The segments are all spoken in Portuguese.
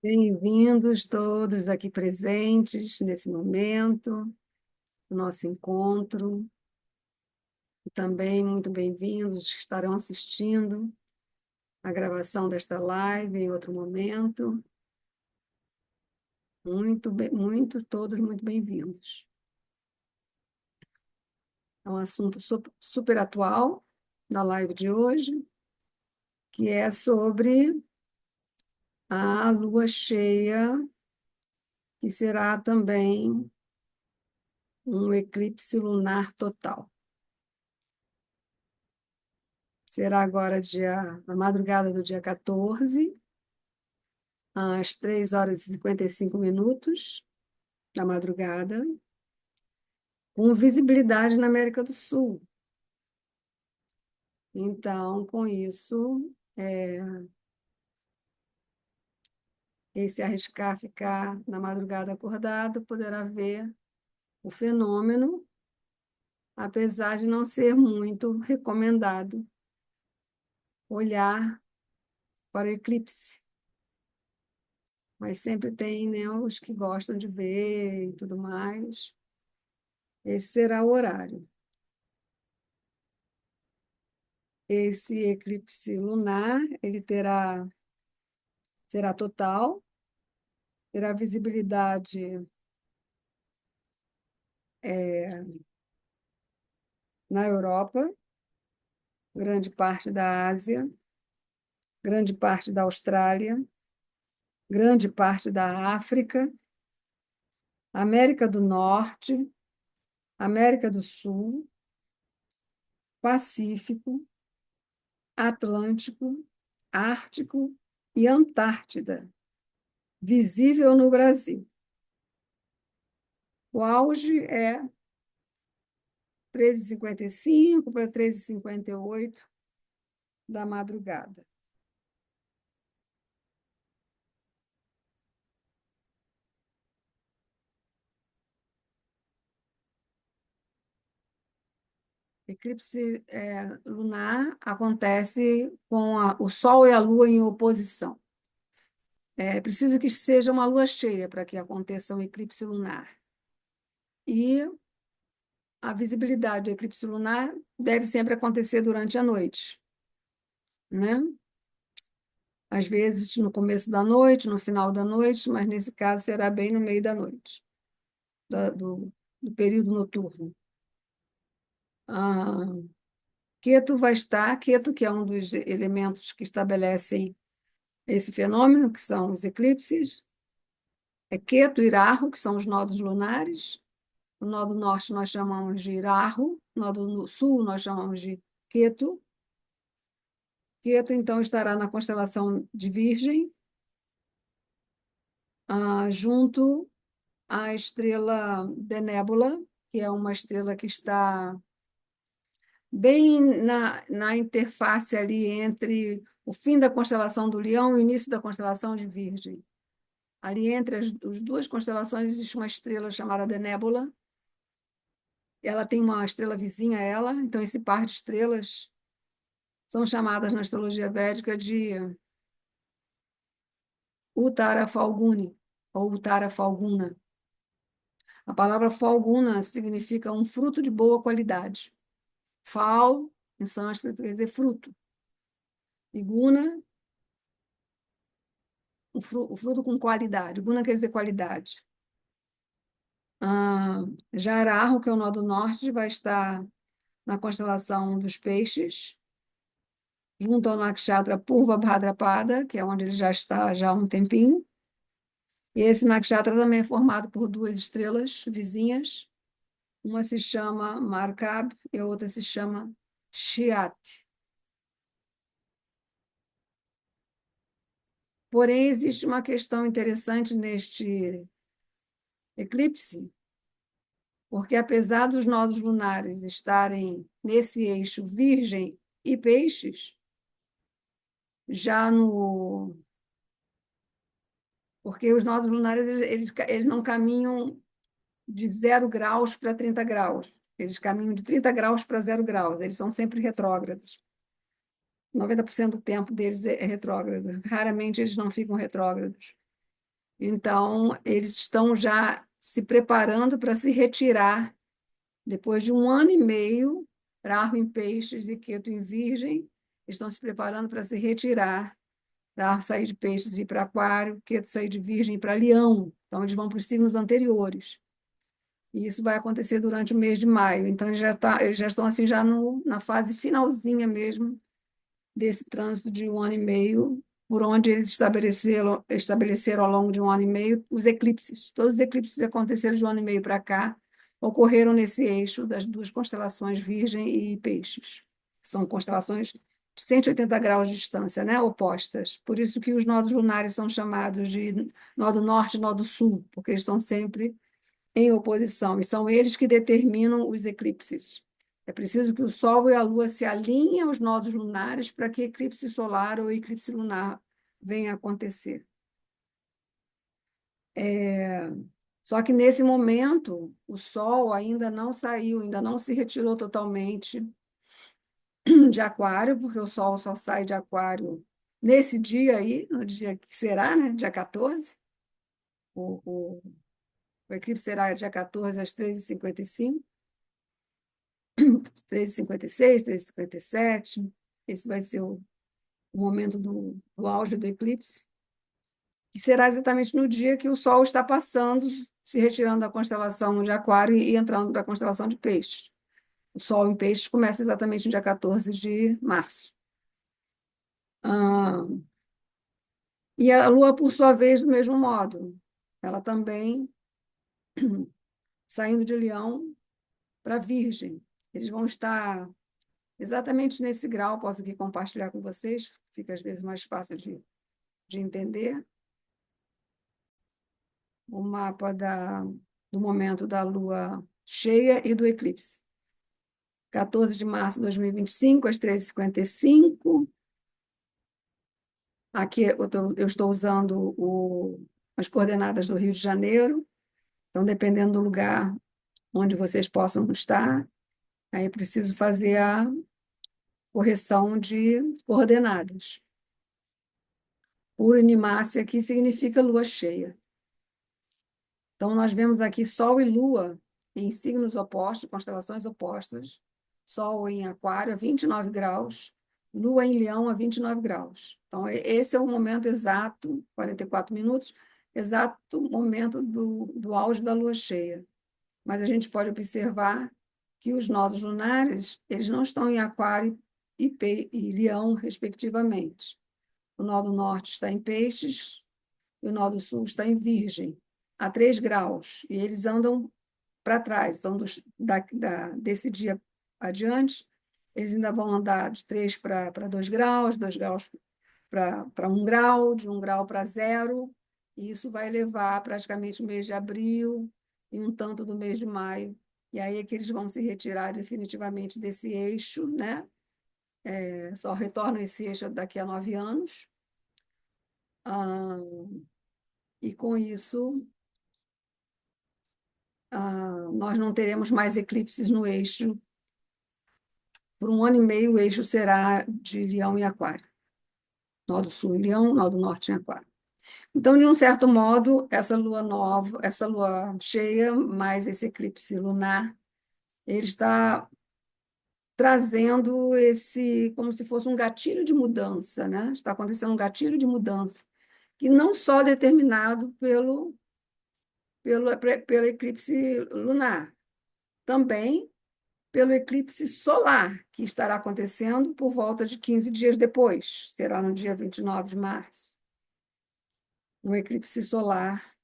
Bem-vindos todos aqui presentes nesse momento, no nosso encontro. E também muito bem-vindos os que estarão assistindo a gravação desta live em outro momento. Todos muito bem-vindos. É um assunto super atual da live de hoje, que é sobre a lua cheia, que será também um eclipse lunar total. Será agora na madrugada do dia 14, às 3h55 da madrugada, com visibilidade na América do Sul. Então, com isso, esse arriscar ficar na madrugada acordado poderá ver o fenômeno, apesar de não ser muito recomendado olhar para o eclipse. Mas sempre tem, né, os que gostam de ver e tudo mais. Esse será o horário. Esse eclipse lunar, ele será total, terá visibilidade na Europa, grande parte da Ásia, grande parte da Austrália, grande parte da África, América do Norte, América do Sul, Pacífico, Atlântico, Ártico e Antártida, visível no Brasil. O auge é 13h55 para 13h58 da madrugada. Eclipse lunar acontece com o Sol e a Lua em oposição. É preciso que seja uma lua cheia para que aconteça um eclipse lunar. E a visibilidade do eclipse lunar deve sempre acontecer durante a noite, né? Às vezes no começo da noite, no final da noite, mas nesse caso será bem no meio da noite, do período noturno. Ah, Queto, que é um dos elementos que estabelecem esse fenômeno, que são os eclipses, é Queto e Rahu, que são os nodos lunares. O nó do norte nós chamamos de Rahu, o nó do sul nós chamamos de Queto. Queto, então, estará na constelação de Virgem, junto à estrela Denébula, que é uma estrela que está bem na interface ali entre o fim da constelação do Leão e o início da constelação de Virgem. Ali entre as duas constelações existe uma estrela chamada Denébula. Ela tem uma estrela vizinha a ela, então esse par de estrelas são chamadas na astrologia védica de Uttara Falguni ou Uttara Falguna. A palavra Falguna significa um fruto de boa qualidade. Fal, em sânscrito, quer dizer fruto. E Guna, o fruto com qualidade. Guna quer dizer qualidade. Jarahu, que é o nó do norte, vai estar na constelação dos peixes, junto ao nakshatra Purva Bhadrapada, que é onde ele já está já há um tempinho. E esse nakshatra também é formado por duas estrelas vizinhas. Uma se chama Markab e a outra se chama Shiat. Porém, existe uma questão interessante neste eclipse, porque apesar dos nodos lunares estarem nesse eixo Virgem e Peixes, já no... Porque os nodos lunares eles não caminham de 0 graus para 30 graus. Eles caminham de 30 graus para 0 graus. Eles são sempre retrógrados. 90% do tempo deles é retrógrado. Raramente eles não ficam retrógrados. Então, eles estão já se preparando para se retirar, depois de 1 ano e meio, Rahu em Peixes e Ketu em Virgem, estão se preparando para se retirar, Rahu sair de Peixes e ir para Aquário, Ketu sair de Virgem e ir para Leão. Então, eles vão para os signos anteriores. E isso vai acontecer durante o mês de maio. Então, eles já estão assim, já na fase finalzinha mesmo desse trânsito de 1 ano e meio, por onde eles estabeleceram ao longo de 1 ano e meio os eclipses. Todos os eclipses que aconteceram de 1 ano e meio para cá ocorreram nesse eixo das duas constelações Virgem e Peixes. São constelações de 180 graus de distância, né, opostas. Por isso que os nodos lunares são chamados de nó do norte e nó do sul, porque eles estão sempre em oposição, e são eles que determinam os eclipses. É preciso que o Sol e a Lua se alinhem aos nodos lunares para que eclipse solar ou eclipse lunar venha a acontecer. Só que nesse momento, o Sol ainda não saiu, ainda não se retirou totalmente de Aquário, porque o Sol só sai de Aquário nesse dia aí, no dia que será, né? Dia 14. O, o, o eclipse será dia 14 às 13h55. 13h56, 13h57. Esse vai ser o momento do auge do eclipse, que será exatamente no dia que o Sol está passando, se retirando da constelação de Aquário e entrando para a constelação de Peixes. O Sol em Peixes começa exatamente no dia 14 de março. Ah, e a Lua, por sua vez, do mesmo modo. Ela também saindo de Leão para Virgem. Eles vão estar exatamente nesse grau, posso aqui compartilhar com vocês, fica às vezes mais fácil de entender, o mapa do momento da lua cheia e do eclipse. 14 de março de 2025, às 13h55. Aqui eu estou usando as coordenadas do Rio de Janeiro, então, dependendo do lugar onde vocês possam estar, aí preciso fazer a correção de coordenadas. Purnimácia aqui significa lua cheia. Então, nós vemos aqui Sol e Lua em signos opostos, constelações opostas. Sol em Aquário a 29 graus, Lua em Leão a 29 graus. Então, esse é o momento exato, 44 minutos, exato momento do auge da lua cheia. Mas a gente pode observar que os nodos lunares, eles não estão em Aquário e Leão, respectivamente. O nó do norte está em Peixes e o nó do sul está em Virgem, a 3 graus. E eles andam para trás, são desse dia adiante, eles ainda vão andar de 3 para 2 graus, 2 graus para 1 grau, de 1 grau para 0, e isso vai levar praticamente o mês de abril e um tanto do mês de maio. E aí é que eles vão se retirar definitivamente desse eixo, né? Só retornam esse eixo daqui a 9 anos. Ah, e com isso, nós não teremos mais eclipses no eixo. Por 1 ano e meio, o eixo será de Leão e Aquário. Nó do Sul em Leão, Nó do Norte em Aquário. Então, de um certo modo, essa lua nova, essa lua cheia, mais esse eclipse lunar, ele está trazendo como se fosse um gatilho de mudança, né? Está acontecendo um gatilho de mudança, que não só determinado pelo eclipse lunar, também pelo eclipse solar, que estará acontecendo por volta de 15 dias depois, será no dia 29 de março. Um eclipse solar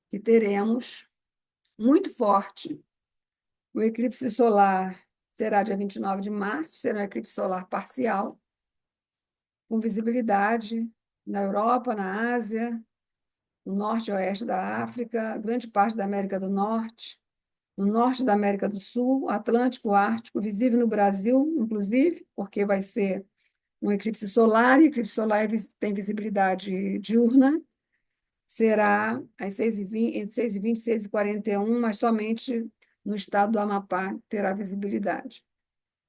que teremos muito forte. O eclipse solar será dia 29 de março, será um eclipse solar parcial, com visibilidade na Europa, na Ásia, no norte e oeste da África, grande parte da América do Norte, no norte da América do Sul, Atlântico, Ártico, visível no Brasil, inclusive, porque vai ser um eclipse solar, e eclipse solar tem visibilidade diurna, será às 6h20, entre 6h20 e 6h41, mas somente no estado do Amapá terá visibilidade.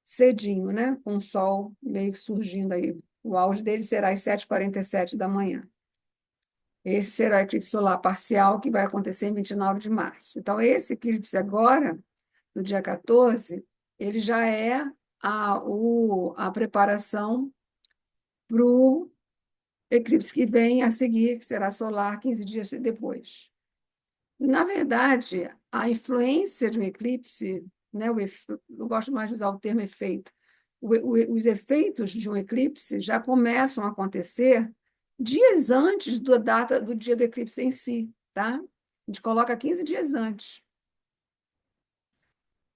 Cedinho, né? Com o sol meio que surgindo aí. O auge dele será às 7h47 da manhã. Esse será o eclipse solar parcial que vai acontecer em 29 de março. Então, esse eclipse agora, no dia 14, ele já é a preparação para o eclipse que vem a seguir, que será solar 15 dias depois. Na verdade, a influência de um eclipse, né, eu gosto mais de usar o termo efeito. Os efeitos de um eclipse já começam a acontecer dias antes da data do dia do eclipse em si, tá? A gente coloca 15 dias antes.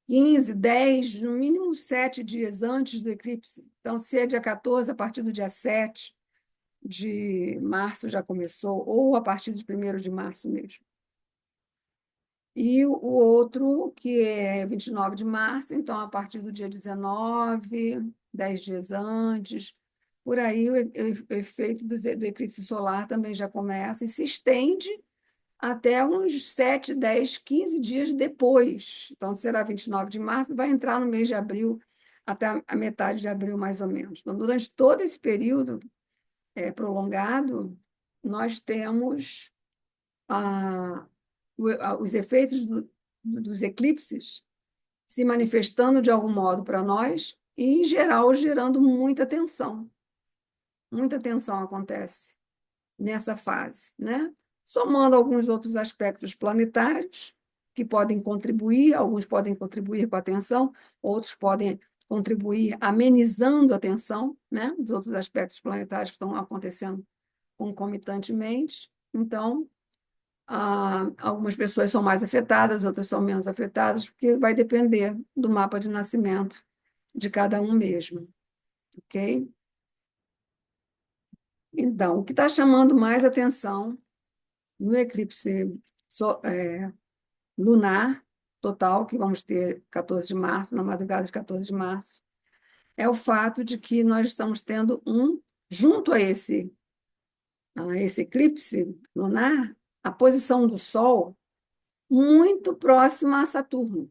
15, 10, no mínimo 7 dias antes do eclipse. Então, se é dia 14, a partir do dia 7 de março já começou, ou a partir de 1º de março mesmo. E o outro, que é 29 de março, então, a partir do dia 19, 10 dias antes, por aí o efeito do eclipse solar também já começa e se estende até uns 7, 10, 15 dias depois. Então, será 29 de março, vai entrar no mês de abril, até a metade de abril, mais ou menos. Então, durante todo esse período prolongado, nós temos a, os efeitos dos eclipses se manifestando de algum modo para nós e, em geral, gerando muita tensão. Muita tensão acontece nessa fase, né? Somando alguns outros aspectos planetários que podem contribuir, alguns podem contribuir com a tensão, outros podem contribuir amenizando a tensão, né? Dos outros aspectos planetários que estão acontecendo concomitantemente. Então, algumas pessoas são mais afetadas, outras são menos afetadas, porque vai depender do mapa de nascimento de cada um mesmo, ok? Então, o que está chamando mais atenção no eclipse lunar total, que vamos ter 14 de março, na madrugada de 14 de março, é o fato de que nós estamos tendo junto a esse eclipse lunar, a posição do Sol muito próxima a Saturno.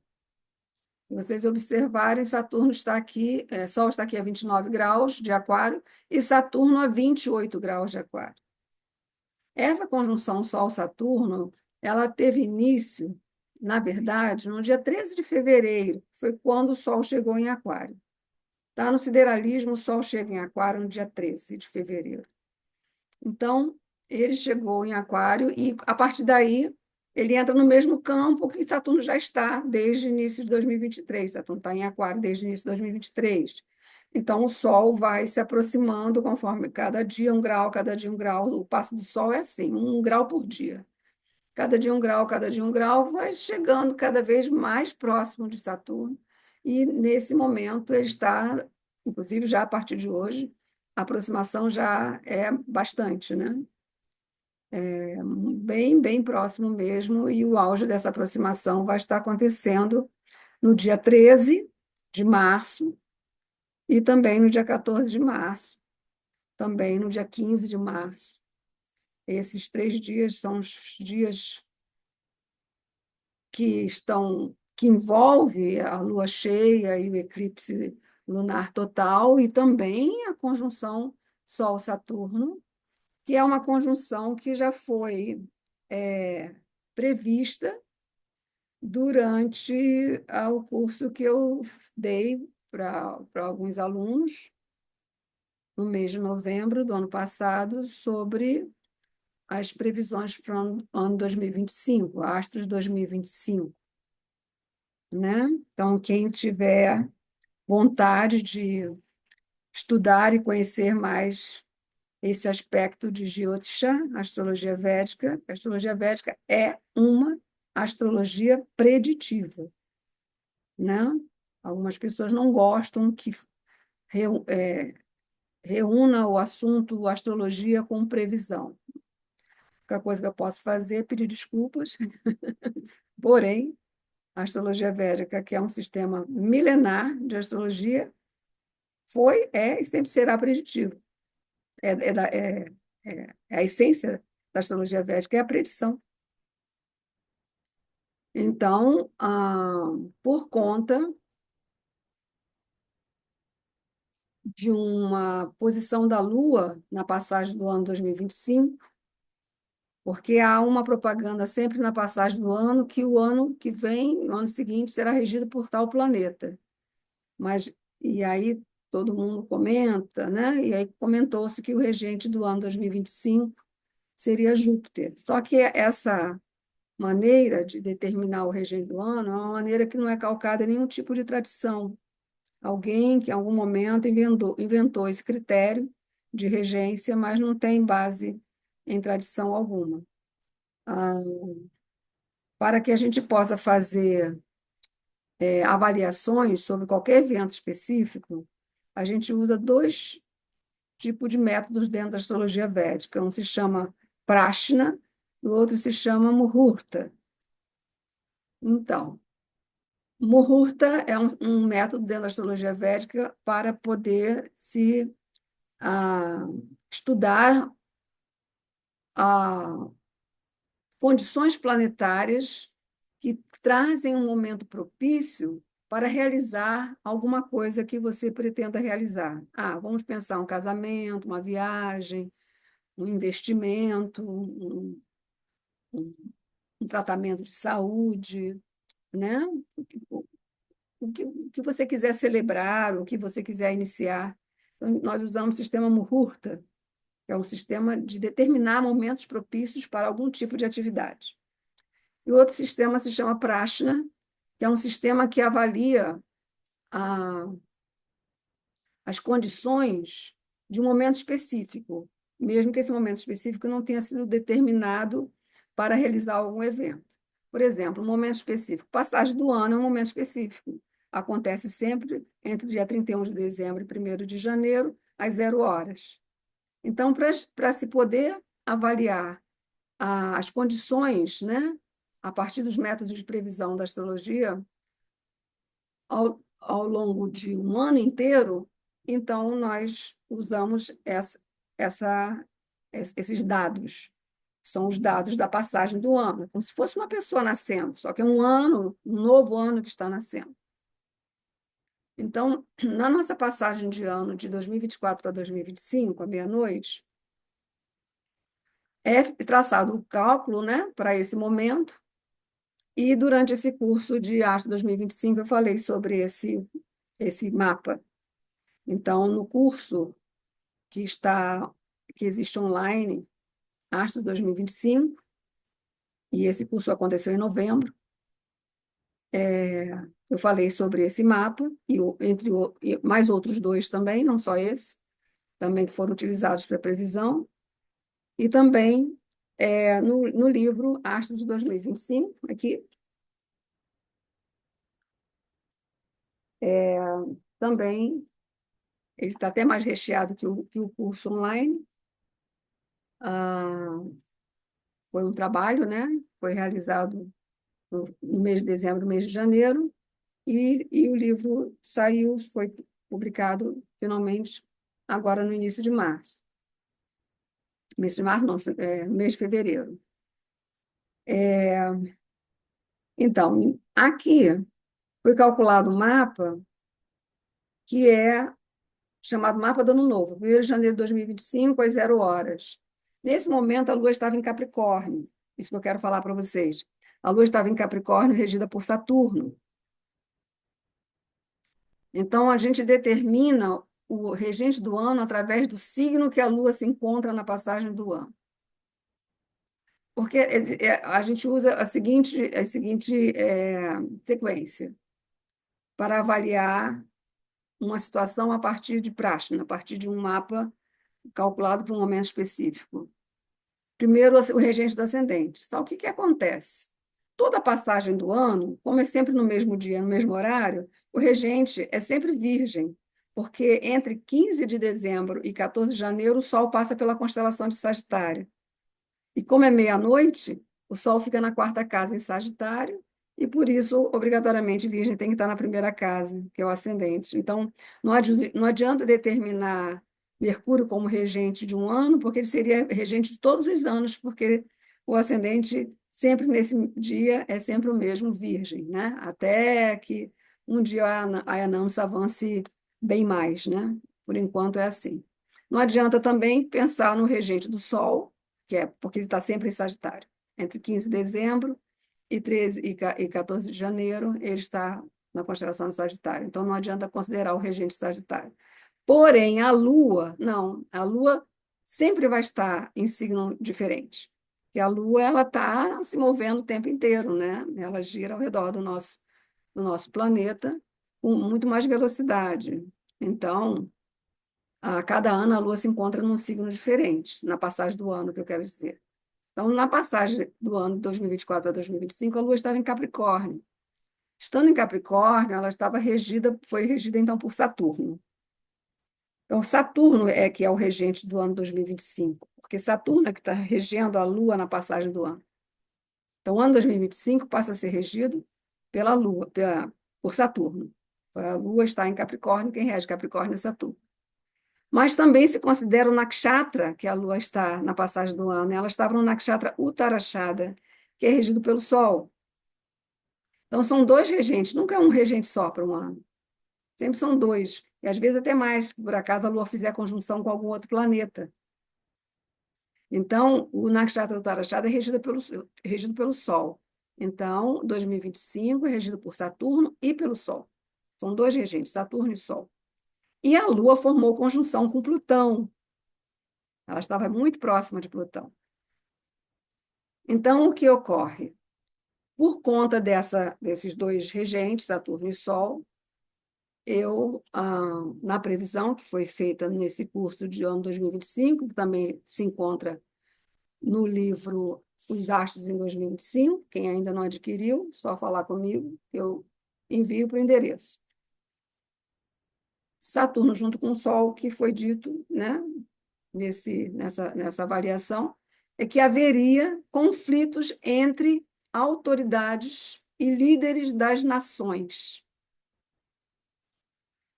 Se vocês observarem, Saturno está aqui, Sol está aqui a 29 graus de Aquário e Saturno a 28 graus de Aquário. Essa conjunção Sol-Saturno, ela teve início, na verdade, no dia 13 de fevereiro, foi quando o Sol chegou em Aquário. Tá? No sideralismo, o Sol chega em Aquário no dia 13 de fevereiro. Então, ele chegou em Aquário e, a partir daí, ele entra no mesmo campo que Saturno já está desde o início de 2023. Saturno está em Aquário desde o início de 2023. Então, o Sol vai se aproximando conforme cada dia um grau, cada dia um grau. O passo do Sol é assim, 1 grau por dia. Cada dia um grau, cada dia um grau, vai chegando cada vez mais próximo de Saturno. E, nesse momento, ele está, inclusive já a partir de hoje, a aproximação já é bastante, né? Bem, bem próximo mesmo, e o auge dessa aproximação vai estar acontecendo no dia 13 de março e também no dia 14 de março, também no dia 15 de março. Esses 3 dias são os dias que envolve a lua cheia e o eclipse lunar total e também a conjunção Sol-Saturno, que é uma conjunção que já foi prevista durante o curso que eu dei para alguns alunos no mês de novembro do ano passado sobre as previsões para o ano 2025, Astros 2025, né? Então, quem tiver vontade de estudar e conhecer mais esse aspecto de Jyotisha, a astrologia védica é uma astrologia preditiva, né? Algumas pessoas não gostam que reúna o assunto astrologia com previsão. A única coisa que eu posso fazer é pedir desculpas, porém, a astrologia védica, que é um sistema milenar de astrologia, é e sempre será preditivo. É a essência da astrologia védica, é a predição. Então, por conta de uma posição da Lua na passagem do ano 2025, porque há uma propaganda sempre na passagem do ano que o ano que vem, o ano seguinte, será regido por tal planeta. Mas, e aí todo mundo comenta, né? E aí comentou-se que o regente do ano 2025 seria Júpiter. Só que essa maneira de determinar o regente do ano é uma maneira que não é calcada em nenhum tipo de tradição. Alguém que em algum momento inventou esse critério de regência, mas não tem base em tradição alguma. Ah, para que a gente possa fazer avaliações sobre qualquer evento específico, a gente usa dois tipos de métodos dentro da astrologia védica. Um se chama Prashna e o outro se chama Muhurta. Então, Muhurta é um método dentro da astrologia védica para poder se ah, estudar ah, condições planetárias que trazem um momento propício para realizar alguma coisa que você pretenda realizar. Vamos pensar um casamento, uma viagem, um investimento, um, um tratamento de saúde, né? O que você quiser celebrar, o que você quiser iniciar. Então, nós usamos o sistema Muhurta, que é um sistema de determinar momentos propícios para algum tipo de atividade. E o outro sistema se chama Prashna, que é um sistema que avalia a, as condições de um momento específico, mesmo que esse momento específico não tenha sido determinado para realizar algum evento. Por exemplo, um momento específico, passagem do ano é um momento específico. Acontece sempre entre dia 31 de dezembro e 1º de janeiro, às 0 horas. Então, para se poder avaliar as condições, né, a partir dos métodos de previsão da astrologia, ao longo de um ano inteiro, então nós usamos esses dados. São os dados da passagem do ano, como se fosse uma pessoa nascendo, só que é um ano, um novo ano que está nascendo. Então, na nossa passagem de ano de 2024 para 2025, à meia-noite, é traçado o cálculo, né, para esse momento, e durante esse curso de arte 2025 eu falei sobre esse mapa. Então, no curso que existe online, Astro 2025, e esse curso aconteceu em novembro, eu falei sobre esse mapa, e mais outros dois também, não só esse, também que foram utilizados para previsão, e também no livro Astros de 2025, aqui, também, ele está até mais recheado que o curso online. Ah, foi um trabalho, né? Foi realizado no mês de dezembro, no mês de janeiro, e o livro saiu, foi publicado finalmente agora no início de março. Mês de março, não, mês de fevereiro. Então, aqui foi calculado um mapa que é chamado Mapa do Ano Novo, 1º de janeiro de 2025, às 0 horas. Nesse momento, a Lua estava em Capricórnio, isso que eu quero falar para vocês. A Lua estava em Capricórnio, regida por Saturno. Então, a gente determina o regente do ano através do signo que a Lua se encontra na passagem do ano. Porque a gente usa a seguinte sequência para avaliar uma situação a partir de Prashna, a partir de um mapa calculado para um momento específico. Primeiro, o regente do ascendente. Só o que acontece? Toda a passagem do ano, como é sempre no mesmo dia, no mesmo horário, o regente é sempre virgem, porque entre 15 de dezembro e 14 de janeiro, o Sol passa pela constelação de Sagitário. E como é meia-noite, o Sol fica na quarta casa em Sagitário, e por isso, obrigatoriamente, Virgem tem que estar na primeira casa, que é o ascendente. Então, não adianta determinar Mercúrio como regente de um ano, porque ele seria regente de todos os anos, porque o ascendente sempre nesse dia é sempre o mesmo Virgem, né? Até que um dia a Anamsa avance bem mais, né? Por enquanto é assim. Não adianta também pensar no regente do Sol, que é porque ele está sempre em Sagitário. Entre 15 de dezembro e 13 e 14 de janeiro, ele está na constelação de Sagitário. Então, não adianta considerar o regente Sagitário. Porém, a Lua, não, a Lua sempre vai estar em signo diferente. Porque a Lua, ela está se movendo o tempo inteiro, né? Ela gira ao redor do nosso planeta com muito mais velocidade. Então, a cada ano a Lua se encontra num signo diferente, na passagem do ano, que eu quero dizer. Então, na passagem do ano de 2024 para 2025, a Lua estava em Capricórnio. Estando em Capricórnio, ela estava regida, foi regida então por Saturno. Então, Saturno é que é o regente do ano 2025, porque Saturno é que está regendo a Lua na passagem do ano. Então, o ano 2025 passa a ser regido pela Lua, por Saturno. A Lua está em Capricórnio, quem rege Capricórnio é Saturno. Mas também se considera o nakshatra, que a Lua está na passagem do ano. Ela estava no nakshatra Uttarashada, que é regido pelo Sol. Então, são dois regentes, nunca é um regente só para um ano. Sempre são dois, e às vezes até mais, por acaso a Lua fizer conjunção com algum outro planeta. Então, o nakshatra Uttarashada é regido pelo Sol. Então, 2025 é regido por Saturno e pelo Sol. São dois regentes, Saturno e Sol. E a Lua formou conjunção com Plutão. Ela estava muito próxima de Plutão. Então, o que ocorre? Por conta desses dois regentes, Saturno e Sol, na previsão que foi feita nesse curso de ano 2025, que também se encontra no livro Os Astros em 2025, quem ainda não adquiriu, só falar comigo, eu envio para o endereço. Saturno junto com o Sol, que foi dito, né, nessa variação, é que haveria conflitos entre autoridades e líderes das nações.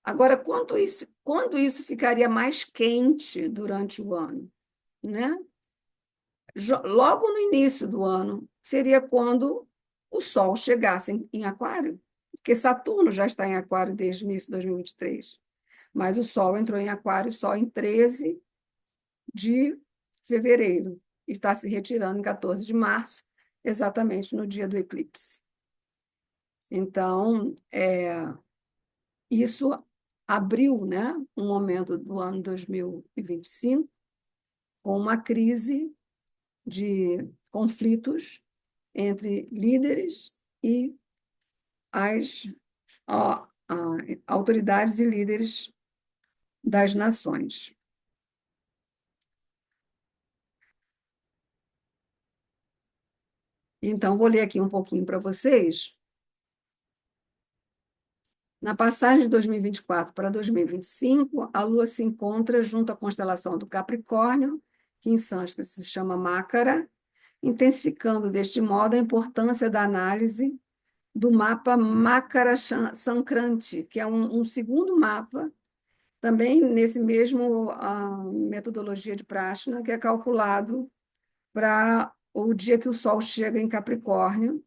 Agora, quando isso ficaria mais quente durante o ano, né? Logo no início do ano, seria quando o Sol chegasse em Aquário, porque Saturno já está em Aquário desde o início de 2023, mas o Sol entrou em Aquário só em 13 de fevereiro, e está se retirando em 14 de março, exatamente no dia do eclipse. Então, isso abriu, né, um momento do ano 2025 com uma crise de conflitos entre líderes e as autoridades e líderes das nações. Então, vou ler aqui um pouquinho para vocês. Na passagem de 2024 para 2025, a Lua se encontra junto à constelação do Capricórnio, que em sânscrito se chama Makara, intensificando deste modo a importância da análise do mapa Makara Sankranti, que é um segundo mapa, também nesse mesmo metodologia de Prashna, que é calculado para o dia que o Sol chega em Capricórnio.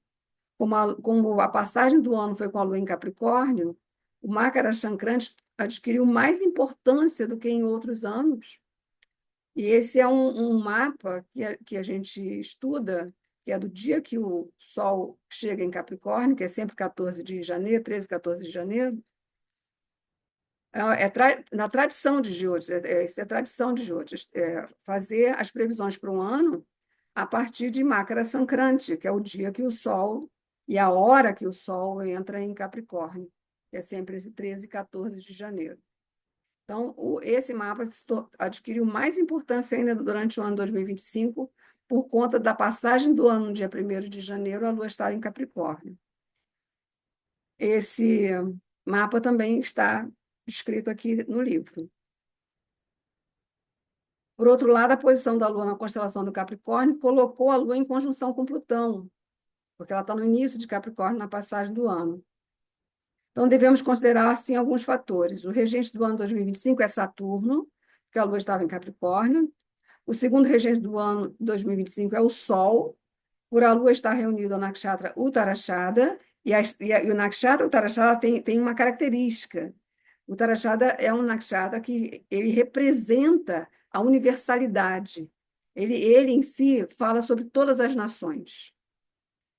Como a passagem do ano foi com a Lua em Capricórnio, o Makara Sankranti adquiriu mais importância do que em outros anos. E esse é um mapa que a gente estuda, que é do dia que o Sol chega em Capricórnio, que é sempre 14 de janeiro, 13, 14 de janeiro. Na tradição de Jyotish, isso é tradição de Jyotish, fazer as previsões para um ano a partir de Makara Sankranti, que é o dia que o Sol e a hora que o Sol entra em Capricórnio, que é sempre esse 13 e 14 de janeiro. Então, esse mapa adquiriu mais importância ainda durante o ano 2025, por conta da passagem do ano, no dia 1º de janeiro, a Lua estar em Capricórnio. Esse mapa também está descrito aqui no livro. Por outro lado, a posição da Lua na constelação do Capricórnio colocou a Lua em conjunção com Plutão, porque ela está no início de Capricórnio na passagem do ano. Então, devemos considerar, assim, alguns fatores. O regente do ano 2025 é Saturno, porque a Lua estava em Capricórnio. O segundo regente do ano 2025 é o Sol, por a Lua estar reunida ao Nakshatra Uttarashada, e o Nakshatra Uttarashada tem uma característica. O Uttarashada é um Nakshatra que ele representa a universalidade. Ele em si fala sobre todas as nações.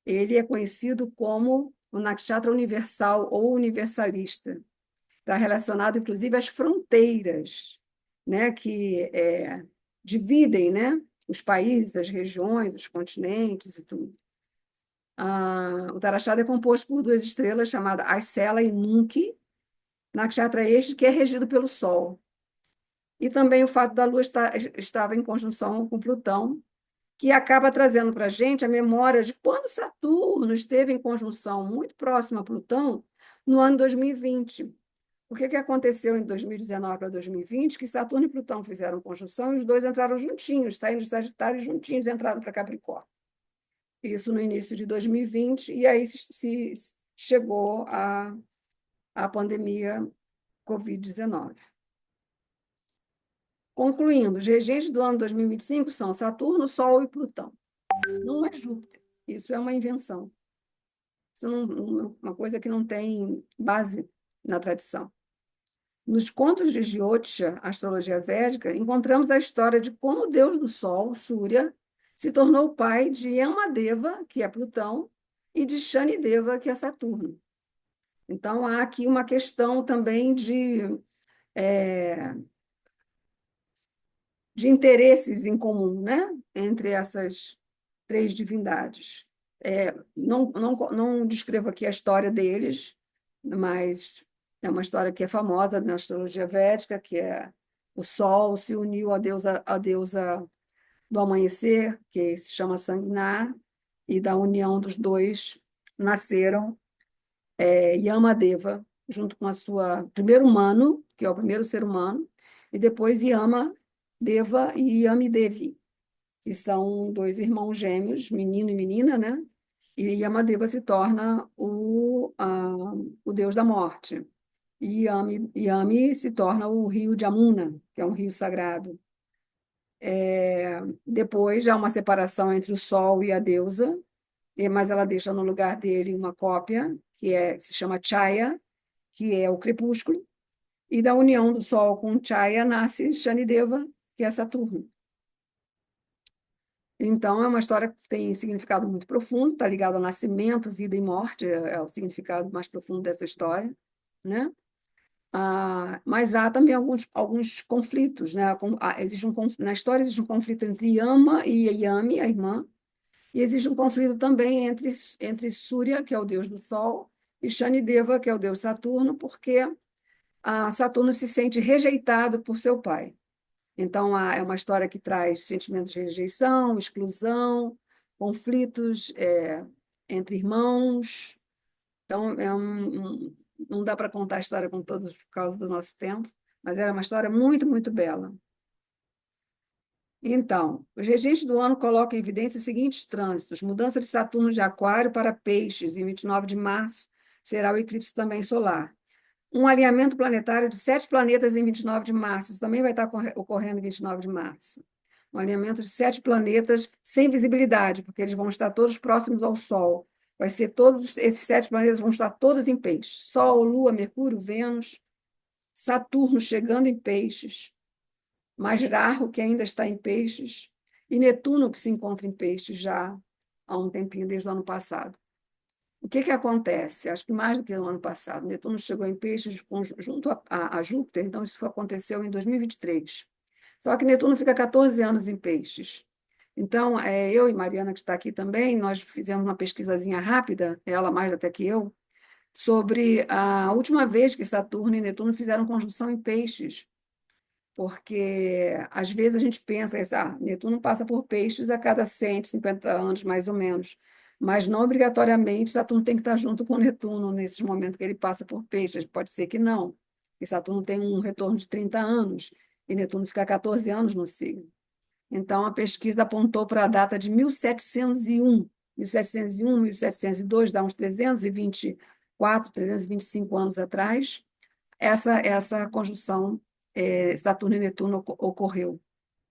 Ele é conhecido como o nakshatra universal ou universalista. Está relacionado, inclusive, às fronteiras, né, que dividem, né, os países, as regiões, os continentes e tudo. O Tarashada é composto por duas estrelas chamadas Aicela e Nunki, nakshatra este que é regido pelo Sol. E também o fato da Lua estava em conjunção com Plutão, que acaba trazendo para a gente a memória de quando Saturno esteve em conjunção muito próxima a Plutão no ano 2020. O que aconteceu em 2019 para 2020? Que Saturno e Plutão fizeram conjunção e os dois entraram juntinhos, saíram de Sagitário juntinhos, entraram para Capricórnio. Isso no início de 2020, e aí se chegou a pandemia Covid-19. Concluindo, os regentes do ano 2025 são Saturno, Sol e Plutão. Não é Júpiter. Isso é uma invenção. Isso é uma coisa que não tem base na tradição. Nos contos de Jyotisha, astrologia védica, encontramos a história de como o deus do Sol, Surya, se tornou pai de Yamadeva, que é Plutão, e de Shanideva, que é Saturno. Então, há aqui uma questão também de interesses em comum, né, entre essas três divindades. Não descrevo aqui a história deles, mas é uma história que é famosa na astrologia védica, que é o Sol se uniu à deusa do amanhecer, que se chama Sangnar, e da união dos dois nasceram Yamadeva, junto com a sua primeiro humano, que é o primeiro ser humano, e depois Yama Deva e Yamidevi, que são dois irmãos gêmeos, menino e menina, né? E Yamadeva se torna o deus da morte. E Yami se torna o rio de Amuna, que é um rio sagrado. Depois já há uma separação entre o sol e a deusa, mas ela deixa no lugar dele uma cópia, que se chama Chaya, que é o crepúsculo, e da união do sol com Chaya nasce Shanideva, que é Saturno. Então, é uma história que tem significado muito profundo, está ligado ao nascimento, vida e morte, é o significado mais profundo dessa história, né? Mas há também alguns conflitos, né? Na história existe um conflito entre Yama e Yami, a irmã, e existe um conflito também entre Surya, que é o deus do Sol, e Shanideva, que é o deus Saturno, porque Saturno se sente rejeitado por seu pai. Então, é uma história que traz sentimentos de rejeição, exclusão, conflitos entre irmãos. Então, não dá para contar a história com todos por causa do nosso tempo, mas era uma história muito, muito bela. Então, os regentes do ano colocam em evidência os seguintes trânsitos: mudança de Saturno de Aquário para Peixes, em 29 de março, será o eclipse também solar. Um alinhamento planetário de 7 planetas em 29 de março, isso também vai estar ocorrendo em 29 de março. Um alinhamento de 7 planetas sem visibilidade, porque eles vão estar todos próximos ao Sol. Vai ser todos, esses 7 planetas vão estar todos em peixes. Sol, Lua, Mercúrio, Vênus, Saturno chegando em peixes, mais Rahu, que ainda está em peixes, e Netuno, que se encontra em peixes já há um tempinho, desde o ano passado. O que acontece? Acho que mais do que no ano passado. Netuno chegou em peixes junto a Júpiter, então isso aconteceu em 2023. Só que Netuno fica 14 anos em peixes. Então, eu e Mariana, que está aqui também, nós fizemos uma pesquisazinha rápida, ela mais até que eu, sobre a última vez que Saturno e Netuno fizeram conjunção em peixes. Porque, às vezes, a gente pensa, Netuno passa por peixes a cada 150 anos, mais ou menos. Mas, não obrigatoriamente, Saturno tem que estar junto com Netuno nesses momentos que ele passa por peixes. Pode ser que não. E Saturno tem um retorno de 30 anos, e Netuno fica 14 anos no signo. Então, a pesquisa apontou para a data de 1701. 1701, 1702, dá uns 324, 325 anos atrás, essa conjunção Saturno e Netuno ocorreu.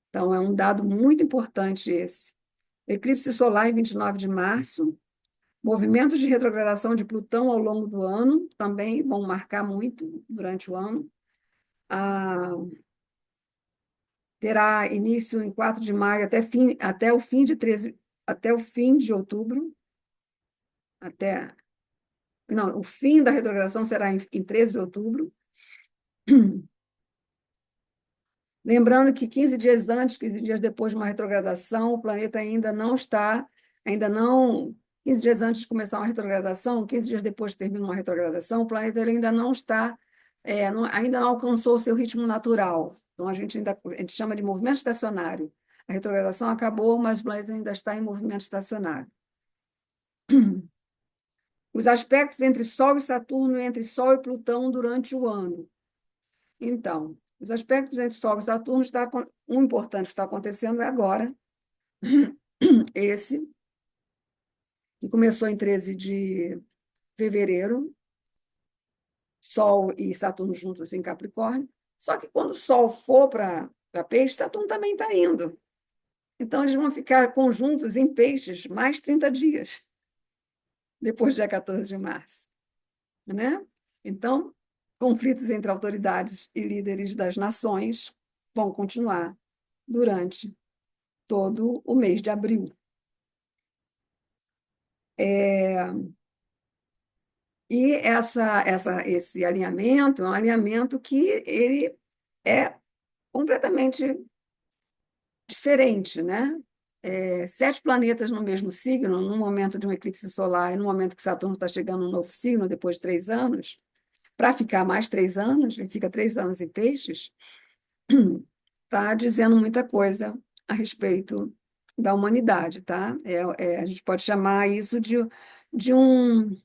Então, é um dado muito importante esse. Eclipse solar em 29 de março. Movimentos de retrogradação de Plutão ao longo do ano também vão marcar muito durante o ano. terá início em 4 de maio até o fim de 13, até o fim de outubro, até, não, o fim da retrogradação será em 13 de outubro. Lembrando que 15 dias antes, 15 dias depois de uma retrogradação, o planeta ainda não, 15 dias antes de começar uma retrogradação, 15 dias depois que termina uma retrogradação, o planeta ele ainda não está, ainda não alcançou o seu ritmo natural. Então, a gente chama de movimento estacionário. A retrogradação acabou, mas o planeta ainda está em movimento estacionário. Os aspectos entre Sol e Saturno e entre Sol e Plutão durante o ano. Então, os aspectos entre Sol e Saturno, um importante que está acontecendo é agora, esse, que começou em 13 de fevereiro, Sol e Saturno juntos em Capricórnio. Só que quando o Sol for para Peixe, Saturno também está indo. Então, eles vão ficar conjuntos em Peixes mais 30 dias, depois do dia 14 de março. Né? Então, conflitos entre autoridades e líderes das nações vão continuar durante todo o mês de abril. E esse alinhamento é um alinhamento que ele é completamente diferente, né? 7 planetas no mesmo signo, no momento de um eclipse solar e no momento que Saturno está chegando no novo signo, depois de 3 anos, para ficar mais 3 anos, ele fica 3 anos em Peixes, está dizendo muita coisa a respeito da humanidade, tá? A gente pode chamar isso de um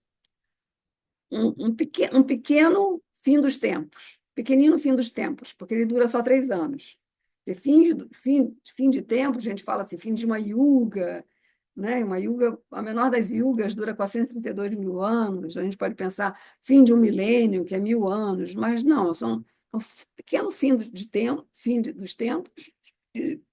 pequeno fim dos tempos, pequenino fim dos tempos, porque ele dura só 3 anos. E fim de tempo, a gente fala assim, fim de uma yuga, né? Uma yuga, a menor das yugas dura 432 mil anos, a gente pode pensar fim de um milênio, que é 1000 anos, mas não, são um pequeno fim de tempo, dos tempos,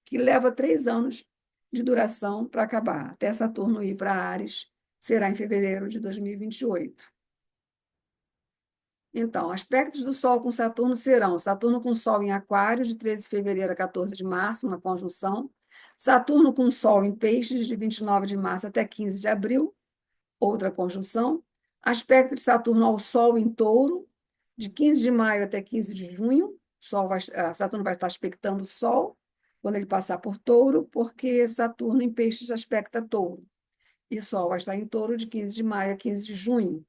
que leva 3 anos de duração para acabar, até Saturno ir para Áries, será em fevereiro de 2028. Então, aspectos do Sol com Saturno serão Saturno com Sol em Aquário, de 13 de fevereiro a 14 de março, uma conjunção. Saturno com Sol em Peixes, de 29 de março até 15 de abril, outra conjunção. Aspecto de Saturno ao Sol em Touro, de 15 de maio até 15 de junho. Saturno vai estar aspectando o Sol quando ele passar por Touro, porque Saturno em Peixes aspecta Touro. E Sol vai estar em Touro de 15 de maio a 15 de junho.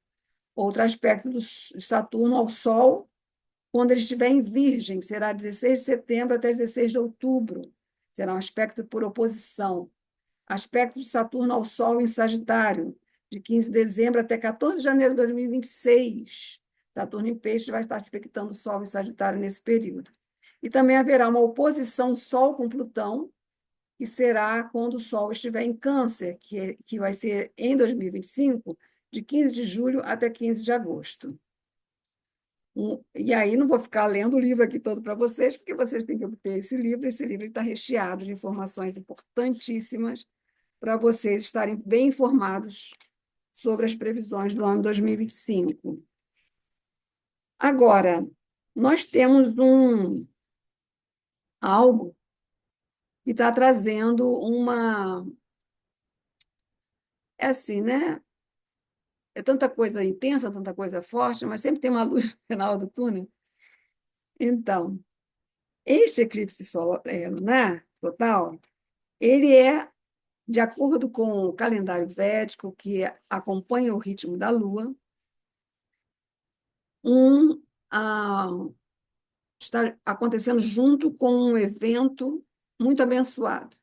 Outro aspecto de Saturno ao Sol, quando ele estiver em Virgem, será 16 de setembro até 16 de outubro. Será um aspecto por oposição. Aspecto de Saturno ao Sol em Sagitário, de 15 de dezembro até 14 de janeiro de 2026. Saturno em Peixes vai estar aspectando o Sol em Sagitário nesse período. E também haverá uma oposição Sol com Plutão, que será quando o Sol estiver em Câncer, que vai ser em 2025, de 15 de julho até 15 de agosto. E aí, não vou ficar lendo o livro aqui todo para vocês, porque vocês têm que obter esse livro. Esse livro está recheado de informações importantíssimas para vocês estarem bem informados sobre as previsões do ano 2025. Agora, nós temos algo que está trazendo uma. É assim, né? É tanta coisa intensa, tanta coisa forte, mas sempre tem uma luz no final do túnel. Então, este eclipse solar, lunar total, ele é, de acordo com o calendário védico, que acompanha o ritmo da Lua, um, ah, está acontecendo junto com um evento muito abençoado.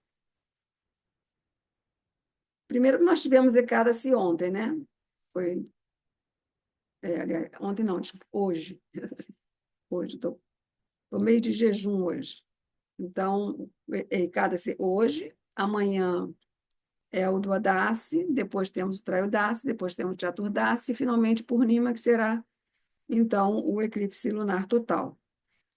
Primeiro, nós tivemos Ecádaci ontem, né? Foi, aliás, ontem não, desculpa, hoje. Hoje, estou meio de jejum hoje. Então, Ecádaci hoje, amanhã é o do Adassi, depois temos o Traiodassi, depois temos o Chaturdassi, e finalmente Purnima, que será, então, o eclipse lunar total.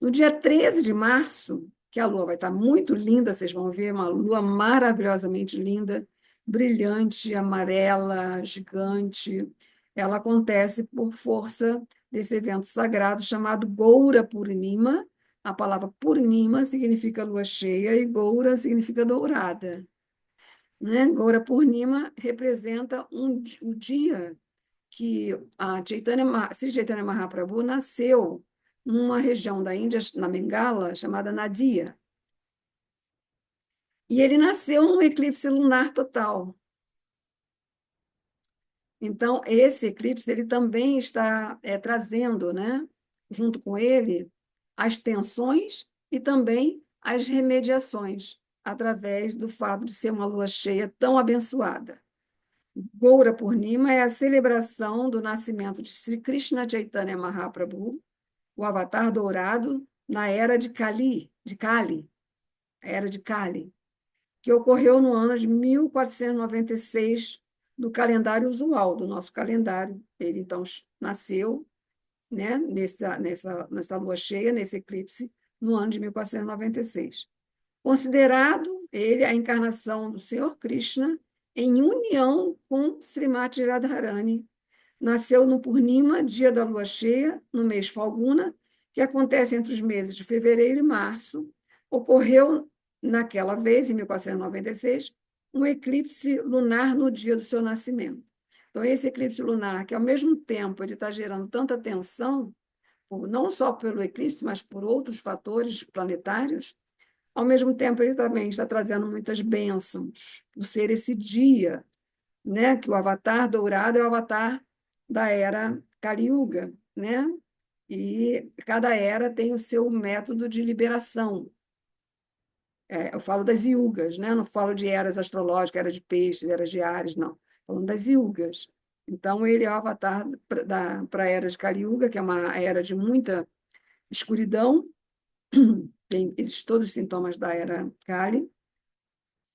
No dia 13 de março, que a lua vai estar muito linda, vocês vão ver uma lua maravilhosamente linda, brilhante, amarela, gigante. Ela acontece por força desse evento sagrado chamado Goura Purnima, a palavra Purnima significa lua cheia e Goura significa dourada, né? Goura Purnima representa o dia que a Sri Chaitanya Mahaprabhu nasceu numa região da Índia, na Bengala, chamada Nadia. E ele nasceu num eclipse lunar total. Então, esse eclipse ele também está trazendo, né, junto com ele, as tensões e também as remediações, através do fato de ser uma lua cheia tão abençoada. Goura Purnima é a celebração do nascimento de Sri Krishna Chaitanya Mahaprabhu, o avatar dourado, na era de Kali, a era de Kali, que ocorreu no ano de 1496 do calendário usual, do nosso calendário. Ele, então, nasceu, né, nessa lua cheia, nesse eclipse, no ano de 1496. Considerado ele a encarnação do Senhor Krishna em união com Srimati Radharani. Nasceu no Purnima, dia da lua cheia, no mês Falguna, que acontece entre os meses de fevereiro e março. Ocorreu, naquela vez, em 1496, um eclipse lunar no dia do seu nascimento. Então, esse eclipse lunar, que ao mesmo tempo ele está gerando tanta tensão, não só pelo eclipse, mas por outros fatores planetários, ao mesmo tempo ele também está trazendo muitas bênçãos, por ser esse dia, né, que o avatar dourado é o avatar da era Kali Yuga, né? E cada era tem o seu método de liberação. Eu falo das yugas, né? Não falo de eras astrológicas, era de peixes, era de Ares, não. Falando das yugas. Então, ele é o avatar para a era de Kali Yuga, que é uma era de muita escuridão, existem todos os sintomas da era Kali,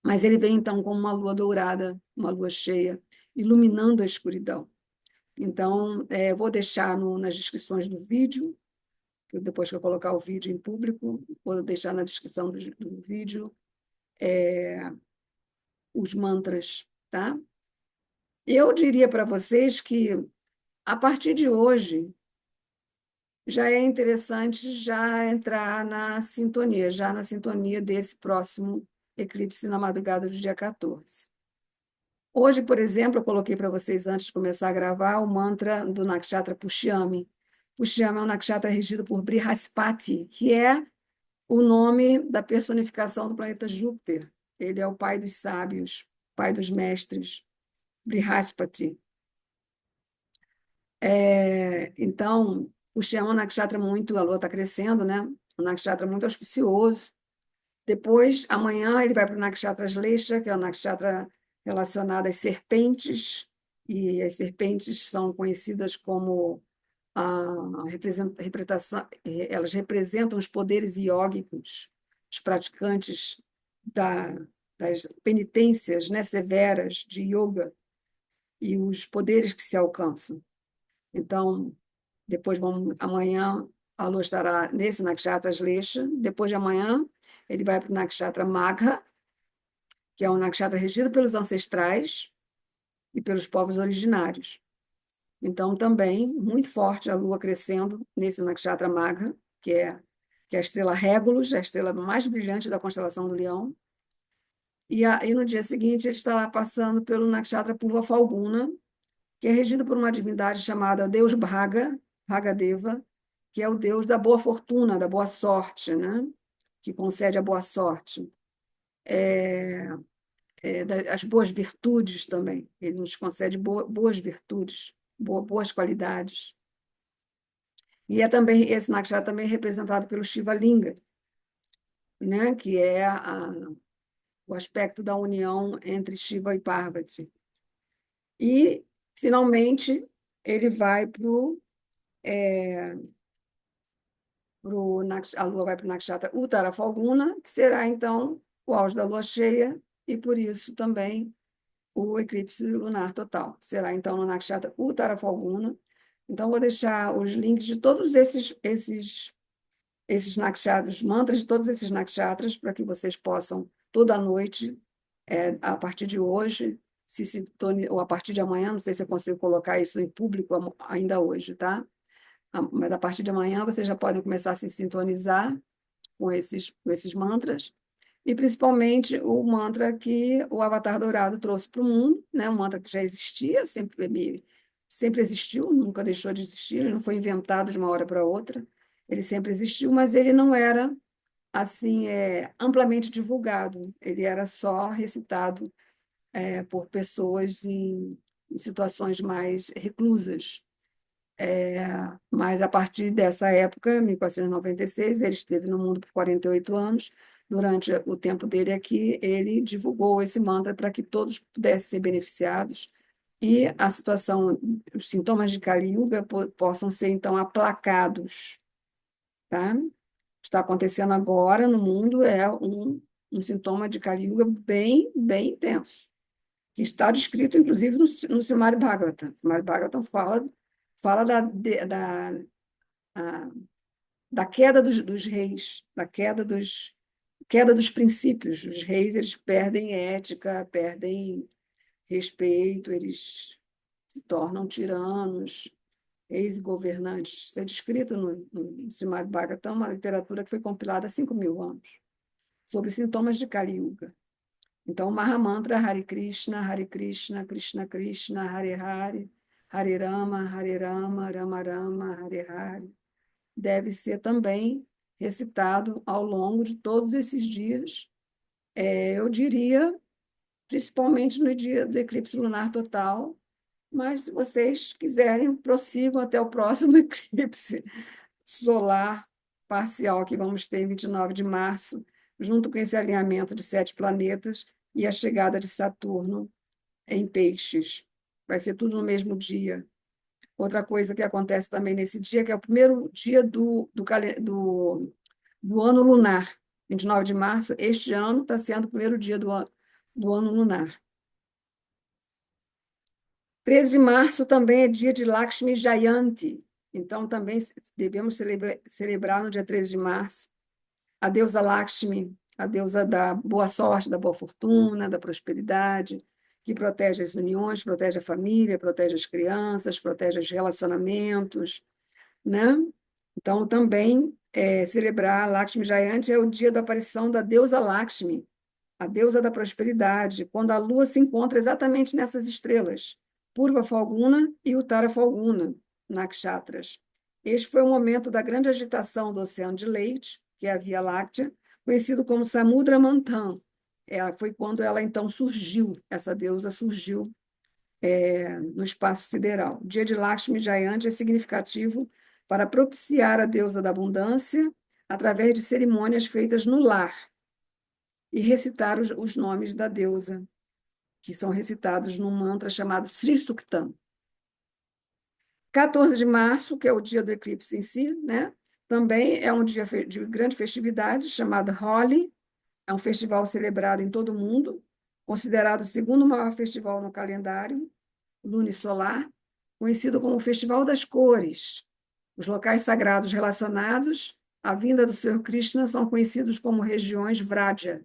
mas ele vem, então, como uma lua dourada, uma lua cheia, iluminando a escuridão. Então, vou deixar nas descrições do vídeo, depois que eu colocar o vídeo em público, vou deixar na descrição do vídeo os mantras, tá? Eu diria para vocês que, a partir de hoje, já é interessante já entrar já na sintonia desse próximo eclipse na madrugada do dia 14. Hoje, por exemplo, eu coloquei para vocês, antes de começar a gravar, o mantra do Nakshatra Pushyami. Pushyami é um nakshatra regido por Brihaspati, que é o nome da personificação do planeta Júpiter. Ele é o pai dos sábios, pai dos mestres, Brihaspati. Então, Pushyami é um nakshatra muito, a lua está crescendo, né? Um nakshatra muito auspicioso. Depois, amanhã, ele vai para o nakshatra Shlesha, que é o nakshatra relacionado às serpentes, e as serpentes são conhecidas como elas representam os poderes iógicos, os praticantes das penitências, né, severas de yoga e os poderes que se alcançam. Então, amanhã a lua estará nesse nakshatra Shlesha, depois de amanhã ele vai para o nakshatra Magha, que é um nakshatra regido pelos ancestrais e pelos povos originários. Então, também, muito forte a lua crescendo nesse nakshatra Magha, que é a estrela Regulus, a estrela mais brilhante da constelação do Leão. E no dia seguinte, ele estará passando pelo nakshatra Purva Falguna, que é regido por uma divindade chamada Deus Bhagadeva, que é o deus da boa fortuna, da boa sorte, né? Que concede a boa sorte. As boas virtudes também. Ele nos concede boas virtudes, boas qualidades. E esse nakshatra também é representado pelo Shiva Linga, né? Que é o aspecto da união entre Shiva e Parvati. E, finalmente, ele vai para a lua vai para o nakshatra Uttara Falguna, que será, então, o auge da lua cheia, e, por isso, também o eclipse lunar total. Será, então, no nakshatra Uttara Falguna. Então, vou deixar os links de todos esses nakshatras, mantras de todos esses nakshatras, para que vocês possam, toda noite, a partir de hoje, ou a partir de amanhã, não sei se eu consigo colocar isso em público ainda hoje, tá? Mas a partir de amanhã vocês já podem começar a se sintonizar com esses mantras, e principalmente o mantra que o Avatar Dourado trouxe para o mundo, né? Um mantra que já existia, sempre existiu, nunca deixou de existir, ele não foi inventado de uma hora para outra, ele sempre existiu, mas ele não era assim amplamente divulgado, ele era só recitado por pessoas em situações mais reclusas. Mas a partir dessa época, 1496, ele esteve no mundo por 48 anos. Durante o tempo dele aqui, ele divulgou esse mantra para que todos pudessem ser beneficiados e a situação, os sintomas de Kali Yuga possam ser então aplacados, tá? Está acontecendo agora no mundo um sintoma de Kali Yuga bem intenso, que está descrito, inclusive, no Srimad Bhagavatam. O Srimad Bhagavatam fala a- da queda dos reis, queda dos princípios. Os reis eles perdem ética, perdem respeito, eles se tornam tiranos, reis e governantes. Isso é descrito no Srimad Bhagavatam, uma literatura que foi compilada há 5.000 anos, sobre sintomas de Kali Yuga. Então, o Mahamantra Hare Krishna, Krishna Krishna, Hare Rama, Rama Rama, Hare Hare, deve ser também recitado ao longo de todos esses dias. Eu diria, principalmente no dia do eclipse lunar total, mas se vocês quiserem, prossigam até o próximo eclipse solar parcial que vamos ter em 29 de março, junto com esse alinhamento de 7 planetas e a chegada de Saturno em Peixes. Vai ser tudo no mesmo dia. Outra coisa que acontece também nesse dia, que é o primeiro dia do ano lunar, 29 de março, este ano está sendo o primeiro dia do ano lunar. 13 de março também é dia de Lakshmi Jayanti, então também devemos celebrar no dia 13 de março a deusa Lakshmi, a deusa da boa sorte, da boa fortuna, da prosperidade, que protege as uniões, protege a família, protege as crianças, protege os relacionamentos, né? Então, também celebrar Lakshmi Jayanti é o dia da aparição da deusa Lakshmi, a deusa da prosperidade, quando a lua se encontra exatamente nessas estrelas, Purva Falguna e Uttara Falguna, nakshatras. Este foi o momento da grande agitação do Oceano de Leite, que é a Via Láctea, conhecido como Samudra Manthan. Foi quando ela então surgiu, essa deusa surgiu no espaço sideral. O dia de Lakshmi Jayanti é significativo para propiciar a deusa da abundância através de cerimônias feitas no lar e recitar os nomes da deusa, que são recitados num mantra chamado Sri Suktam. 14 de março, que é o dia do eclipse em si, né? Também é um dia de grande festividade, chamado Holi, é um festival celebrado em todo o mundo, considerado o segundo maior festival no calendário lunisolar, conhecido como o Festival das Cores. Os locais sagrados relacionados à vinda do Senhor Krishna são conhecidos como regiões Vraja.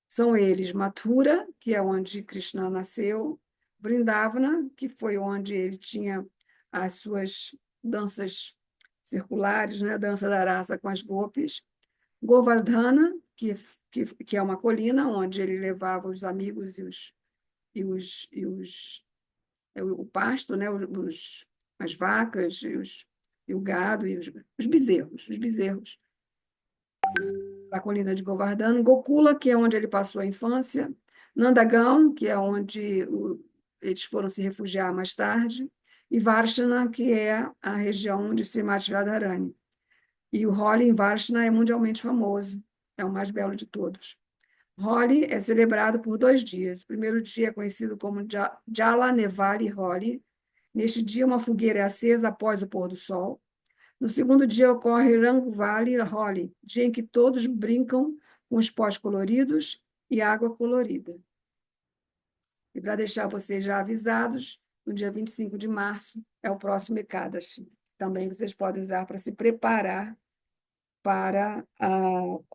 São eles Mathura, que é onde Krishna nasceu, Vrindavana, que foi onde ele tinha as suas danças circulares, né? Dança da raça com as gopis, Govardhana, que é uma colina onde ele levava os amigos o pasto, né? As vacas e o gado e os bezerros para a colina de Govardhana, Gokula, que é onde ele passou a infância, Nandagaon, que é onde eles foram se refugiar mais tarde, e Varshana, que é a região de Srimati Radharani. E o Holi em Varshana é mundialmente famoso, é o mais belo de todos. Holi é celebrado por 2 dias. O primeiro dia é conhecido como Jala Nevali Holi. Neste dia, uma fogueira é acesa após o pôr do sol. No segundo dia ocorre Rangvali Holi, dia em que todos brincam com os pós coloridos e água colorida. E para deixar vocês já avisados, no dia 25 de março é o próximo Ekadashi. Também vocês podem usar para se preparar para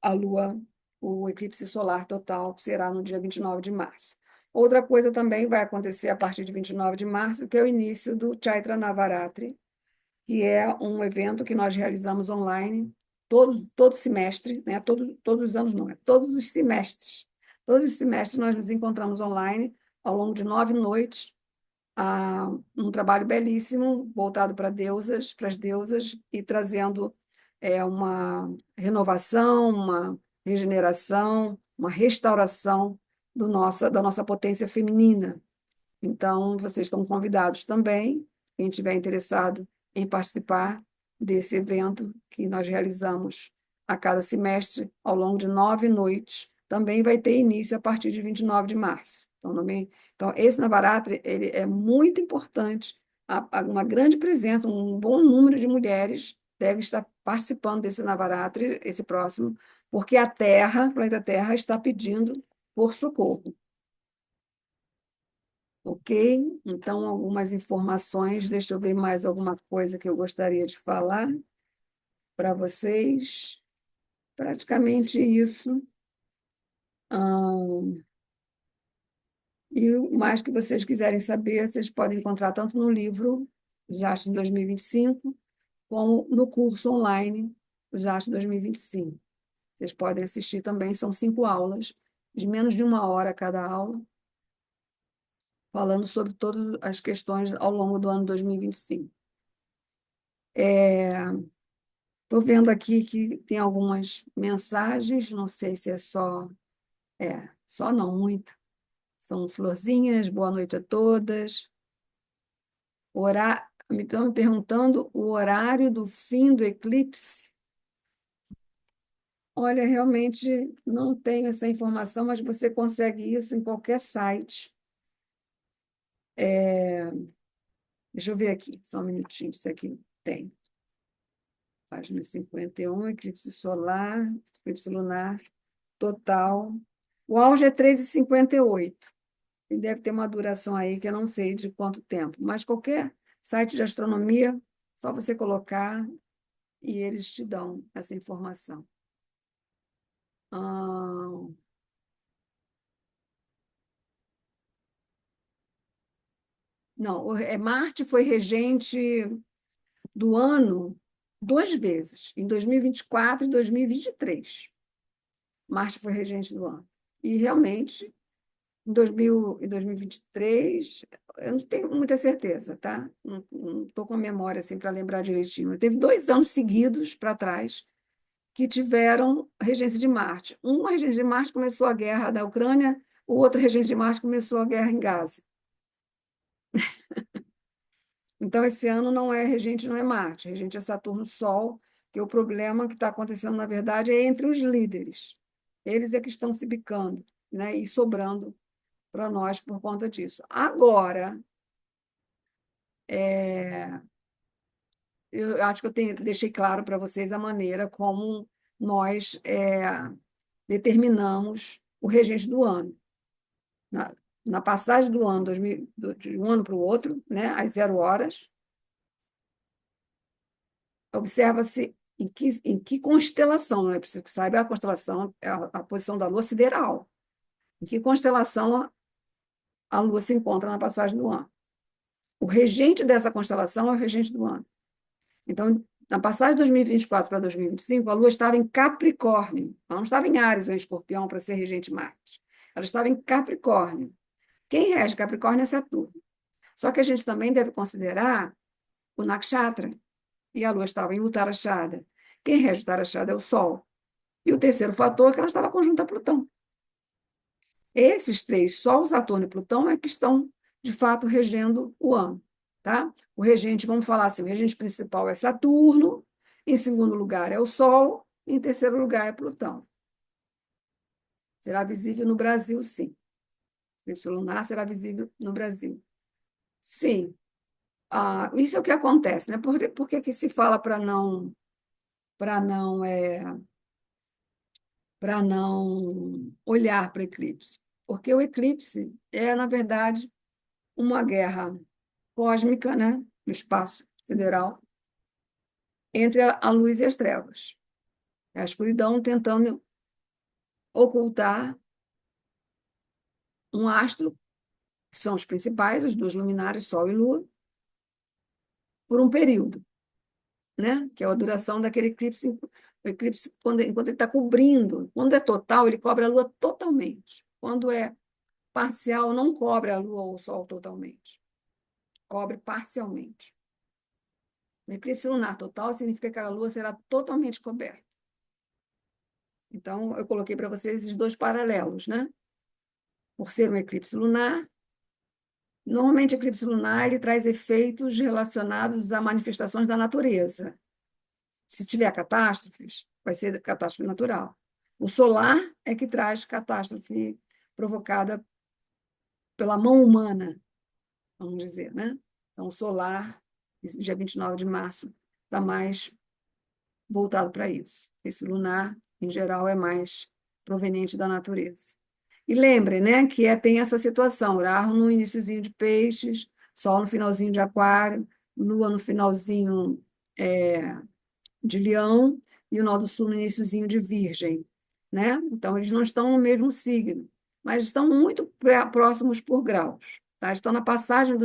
a lua, o eclipse solar total, que será no dia 29 de março. Outra coisa também vai acontecer a partir de 29 de março, que é o início do Chaitra Navaratri, que é um evento que nós realizamos online todo semestre, né? Todos os anos não, é todos os semestres. Todos os semestres nós nos encontramos online ao longo de 9 noites, um trabalho belíssimo voltado para as deusas e trazendo uma renovação, uma regeneração, uma restauração da nossa potência feminina. Então, vocês estão convidados também, quem estiver interessado em participar desse evento que nós realizamos a cada semestre, ao longo de 9 noites, também vai ter início a partir de 29 de março. Então, então esse Navaratri ele é muito importante, uma grande presença, um bom número de mulheres deve estar participando desse Navaratri, esse próximo, porque a Terra, o planeta Terra, está pedindo por socorro. Ok? Então, algumas informações. Deixa eu ver mais alguma coisa que eu gostaria de falar para vocês. Praticamente isso. Ahn, e o mais que vocês quiserem saber, vocês podem encontrar tanto no livro, Os Astros 2025, como no curso online, Os Astros 2025. Vocês podem assistir também, são 5 aulas, de menos de 1 hora cada aula, falando sobre todas as questões ao longo do ano 2025. Estou vendo aqui que tem algumas mensagens, não sei se é só, só não muito. São florzinhas, boa noite a todas. Estão me perguntando o horário do fim do eclipse. Olha, realmente não tenho essa informação, mas você consegue isso em qualquer site. Deixa eu ver aqui, só um minutinho, isso aqui tem. Página 51, eclipse solar, eclipse lunar, total. O auge é 3h58. E deve ter uma duração aí que eu não sei de quanto tempo, mas qualquer site de astronomia, só você colocar e eles te dão essa informação. Ah, não, Marte foi regente do ano 2 vezes, em 2024 e 2023. Marte foi regente do ano. E realmente, em 2023, eu não tenho muita certeza, tá? Não estou com a memória assim para lembrar direitinho. Teve 2 anos seguidos para trás que tiveram regência de Marte. Uma regência de Marte começou a guerra da Ucrânia, o outro regência de Marte começou a guerra em Gaza. Então, esse ano não é regente, não é Marte, regente é Saturno-Sol, que o problema que está acontecendo, na verdade, é entre os líderes. Eles é que estão se bicando, né, e sobrando para nós por conta disso. Agora, eu acho que deixei claro para vocês a maneira como nós determinamos o regente do ano. Na, na passagem do ano, de um ano para o outro, né, às 0 horas, observa-se em que constelação, é preciso que saiba a constelação, a posição da Lua sideral, em que constelação a Lua se encontra na passagem do ano. O regente dessa constelação é o regente do ano. Então, na passagem de 2024 para 2025, a Lua estava em Capricórnio. Ela não estava em Áries ou em Escorpião para ser regente Marte. Ela estava em Capricórnio. Quem rege Capricórnio é Saturno. Só que a gente também deve considerar o Nakshatra, e a Lua estava em Uttarashada. Quem rege Uttarashada é o Sol. E o terceiro fator é que ela estava conjunta a Plutão. Esses três, Sol, Saturno e Plutão, é que estão, de fato, regendo o ano. Tá? O regente, vamos falar assim, o regente principal é Saturno, em segundo lugar é o Sol, e em terceiro lugar é Plutão. Será visível no Brasil, sim. O eclipse lunar será visível no Brasil. Sim. Isso é o que acontece, né? Por que que se fala para não para não olhar para o eclipse? Porque o eclipse é, na verdade, uma guerra cósmica, né? No espaço sideral, entre a luz e as trevas. É a escuridão tentando ocultar um astro, que são os principais, os dois luminares, Sol e Lua, por um período. né? Que é a duração daquele eclipse, o eclipse enquanto ele está cobrindo. Quando é total, ele cobre a Lua totalmente. Quando é parcial, não cobre a Lua ou o Sol totalmente. Cobre parcialmente. O eclipse lunar total significa que a Lua será totalmente coberta. Então, eu coloquei para vocês esses dois paralelos, né? Por ser um eclipse lunar, normalmente o eclipse lunar ele traz efeitos relacionados a manifestações da natureza. Se tiver catástrofes, vai ser catástrofe natural. O solar é que traz catástrofe provocada pela mão humana, vamos dizer, né? Então, o solar, dia 29 de março, está mais voltado para isso. Esse lunar, em geral, é mais proveniente da natureza. E lembre, né, que tem essa situação, Urano no iniciozinho de Peixes, Sol no finalzinho de Aquário, Lua no finalzinho de Leão e o Nó do Sul no iniciozinho de Virgem, né? Então, eles não estão no mesmo signo, mas estão muito próximos por graus, tá? Estão na passagem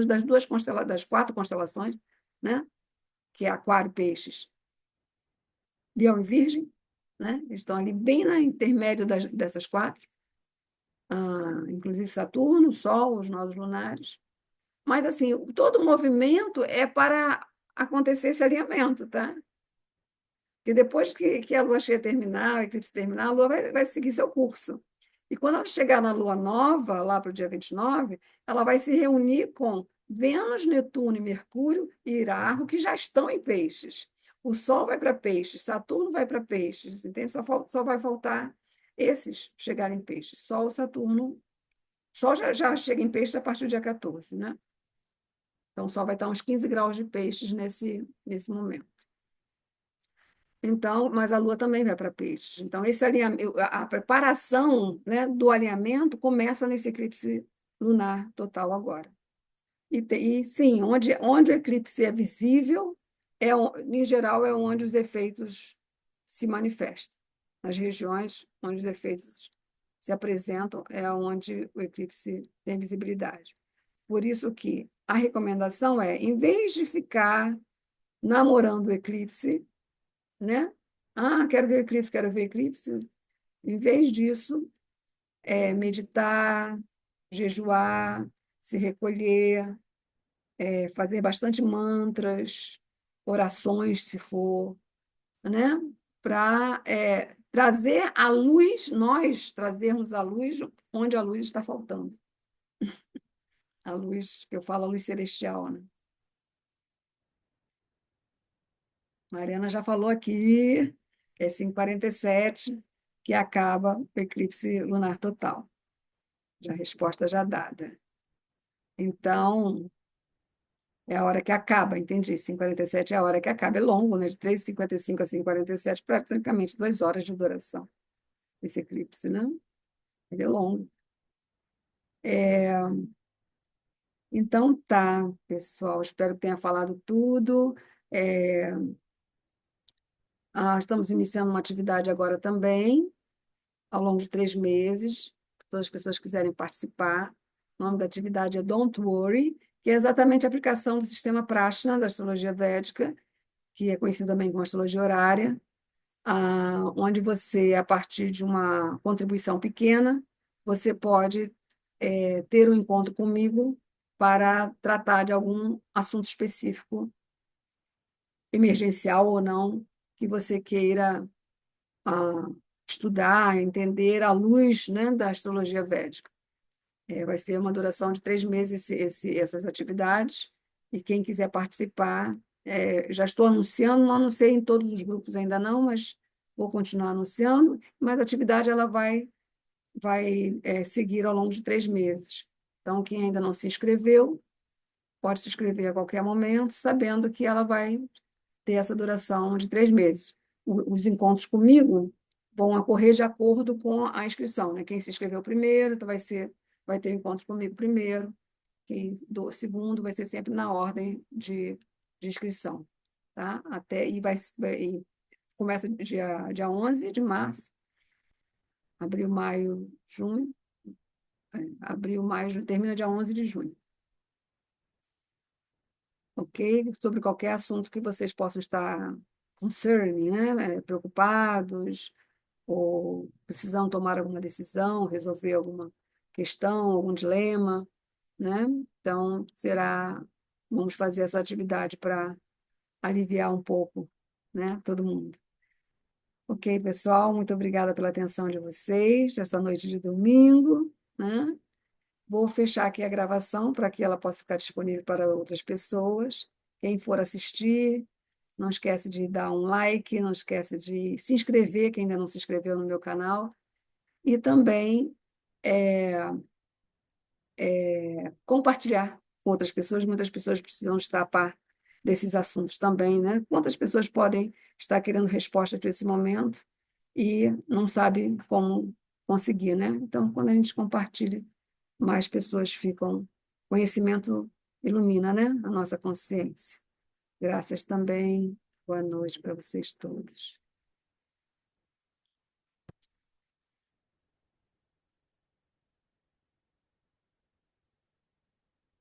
das quatro constelações, né? Que é Aquário, Peixes, Leão e Virgem, né? Eles estão ali bem na intermédio dessas quatro, inclusive Saturno, Sol, os nodos lunares. Mas, assim, todo o movimento é para acontecer esse alinhamento, tá? Porque depois que a lua cheia terminar, o eclipse terminar, a lua vai seguir seu curso. E quando ela chegar na lua nova, lá para o dia 29, ela vai se reunir com Vênus, Netuno e Mercúrio e Iraru, que já estão em peixes. O Sol vai para peixes, Saturno vai para peixes, entende? Só vai faltar esses chegarem em peixes. Sol, Saturno. Sol já chega em peixes a partir do dia 14, né? Então, o Sol vai estar uns 15 graus de peixes nesse momento. Então, mas a Lua também vai para peixes. Então, esse alinhamento, a preparação, né, do alinhamento começa nesse eclipse lunar total agora. E sim, onde o eclipse é visível, em geral, é onde os efeitos se manifestam. Nas regiões onde os efeitos se apresentam, é onde o eclipse tem visibilidade. Por isso que a recomendação é, em vez de ficar namorando o eclipse, né? Ah, quero ver eclipse, quero ver eclipse. Em vez disso, meditar, jejuar, se recolher, fazer bastante mantras, orações, se for, né? Para trazer a luz, nós trazermos a luz onde a luz está faltando. A luz, que eu falo, a luz celestial, né? Mariana já falou aqui, que é 5h47, que acaba o eclipse lunar total. Já a resposta já dada. Então, é a hora que acaba, entendi. 5h47 é a hora que acaba. É longo, né? De 3h55 a 5h47, praticamente 2 horas de duração esse eclipse, né? Ele é longo. Então, tá, pessoal. Espero que tenha falado tudo. É, estamos iniciando uma atividade agora também, ao longo de 3 meses. Todas as pessoas que quiserem participar. O nome da atividade é Don't Worry, que é exatamente a aplicação do sistema Prashna, da astrologia védica, que é conhecido também como astrologia horária, onde você, a partir de uma contribuição pequena, você pode ter um encontro comigo para tratar de algum assunto específico, emergencial ou não, que você queira ah, estudar, entender à luz, né, da astrologia védica. Vai ser uma duração de 3 meses essas atividades, e quem quiser participar, já estou anunciando, não anunciei em todos os grupos ainda não, mas vou continuar anunciando, mas a atividade ela vai seguir ao longo de 3 meses. Então, quem ainda não se inscreveu, pode se inscrever a qualquer momento, sabendo que ela vai ter essa duração de 3 meses. Os encontros comigo vão ocorrer de acordo com a inscrição, né? Quem se inscreveu primeiro, então vai ter encontros comigo primeiro, quem do segundo vai ser sempre na ordem de inscrição, tá? E começa dia 11 de março, abril, maio, junho, abril, maio, junho, termina dia 11 de junho. ok? Sobre qualquer assunto que vocês possam estar concerning, né? Preocupados, ou precisam tomar alguma decisão, resolver alguma questão, algum dilema, né? Então, vamos fazer essa atividade para aliviar um pouco, né? Todo mundo. Ok, pessoal, muito obrigada pela atenção de vocês, essa noite de domingo, né? Vou fechar aqui a gravação para que ela possa ficar disponível para outras pessoas. Quem for assistir, não esquece de dar um like, não esquece de se inscrever, quem ainda não se inscreveu no meu canal, e também compartilhar com outras pessoas. Muitas pessoas precisam estar a par desses assuntos também, né? Quantas pessoas podem estar querendo respostas para esse momento e não sabem como conseguir, né? Então, quando a gente compartilha, mais pessoas ficam. Conhecimento ilumina, né? A nossa consciência. Graças também. Boa noite para vocês todos.